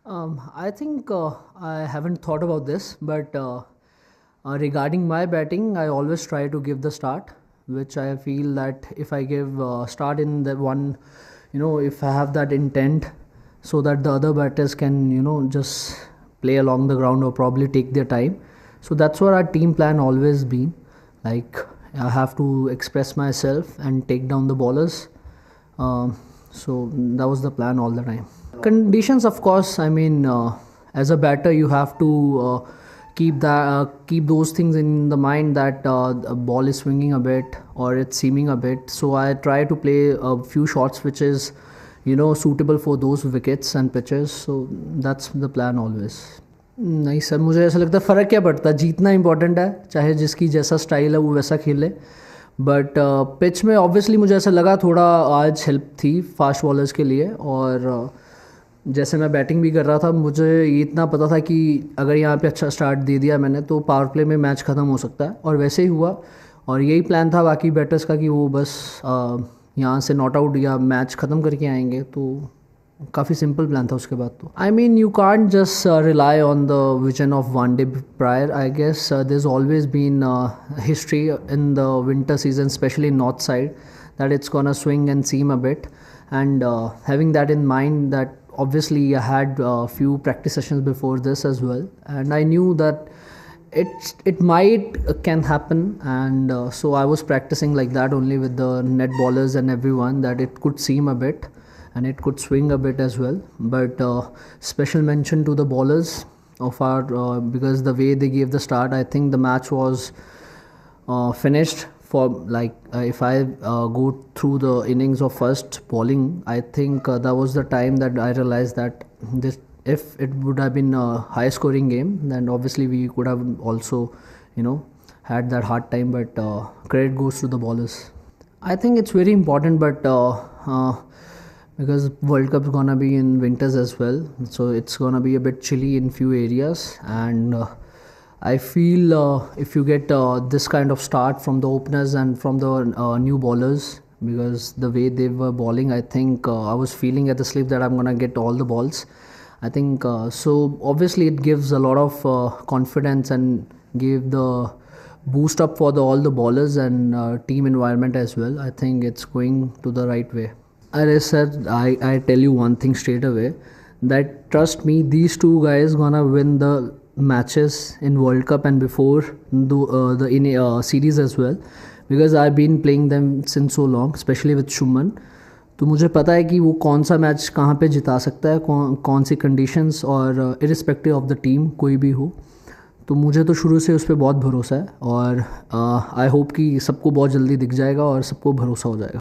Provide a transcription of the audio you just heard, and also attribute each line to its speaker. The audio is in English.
Speaker 1: I think I haven't thought about this, but regarding my batting, I always try to give the start, which I feel that if I give start in the one, if I have that intent, so that the other batters can, just play along the ground or probably take their time. So that's what our team plan always been. Like I have to express myself and take down the bowlers. So that was the plan all the time. Conditions, of course. I mean, as a batter, you have to keep those things in the mind that the ball is swinging a bit or it's seaming a bit. So I try to play a few shots which is, suitable for those wickets and pitches. So that's the plan always. नहीं sir, मुझे ऐसा लगता है फ़र्क क्या पड़ता है, जीतना इंपॉर्टेंट है, चाहे जिसकी जैसा स्टाइल है वो वैसा खेले. बट पिच में ऑब्वियसली मुझे ऐसा लगा थोड़ा आज हेल्प थी फास्ट बॉलर्स के लिए. और जैसे मैं बैटिंग भी कर रहा था, मुझे ये इतना पता था कि अगर यहाँ पे अच्छा स्टार्ट दे दिया मैंने तो पावर प्ले में मैच ख़त्म हो सकता है, और वैसे ही हुआ. और यही प्लान था बाकी बैटर्स का कि वो बस यहाँ से नॉट आउट या मैच ख़त्म करके आएंगे. तो काफ़ी सिंपल प्लान था उसके बाद. तो I mean you can't just rely on the vision of one day prior. I guess there is always been history in the winter season, specially in north side, that it's gonna swing and seam a bit. And having that in mind, that obviously I had a few practice sessions before this as well, and I knew that it might can happen. And so I was practicing like that only with the net bowlers and everyone, that it could seam a bit and it could swing a bit as well. But special mention to the bowlers of our because the way they gave the start, I think the match was finished for like if I go through the innings of first bowling, I think that was the time that I realized that this, if it would have been a high scoring game, then obviously we could have also had that hard time. But credit goes to the bowlers. I think it's very important, but because World Cup is gonna be in winters as well, so it's gonna be a bit chilly in few areas. And I feel if you get this kind of start from the openers and from the new bowlers, because the way they were bowling, I think I was feeling at the slip that I'm gonna get all the balls. I think so obviously it gives a lot of confidence and gave the boost up for all the bowlers and team environment as well. I think it's going to the right way. Arey sir, I tell you one thing straight away, that trust me, these two guys gonna win the matches in World Cup and before the series as well, because I've been playing them since so long, especially with Shuman. तो मुझे पता है कि वो कौन सा match कहाँ पे जिता सकता है, कौन सी कंडीशंस, और इरिस्पेक्टिव ऑफ द टीम कोई भी हो. तो मुझे तो शुरू से उस पर बहुत भरोसा है, और आई होप कि सबको बहुत जल्दी दिख जाएगा और सबको भरोसा हो जाएगा.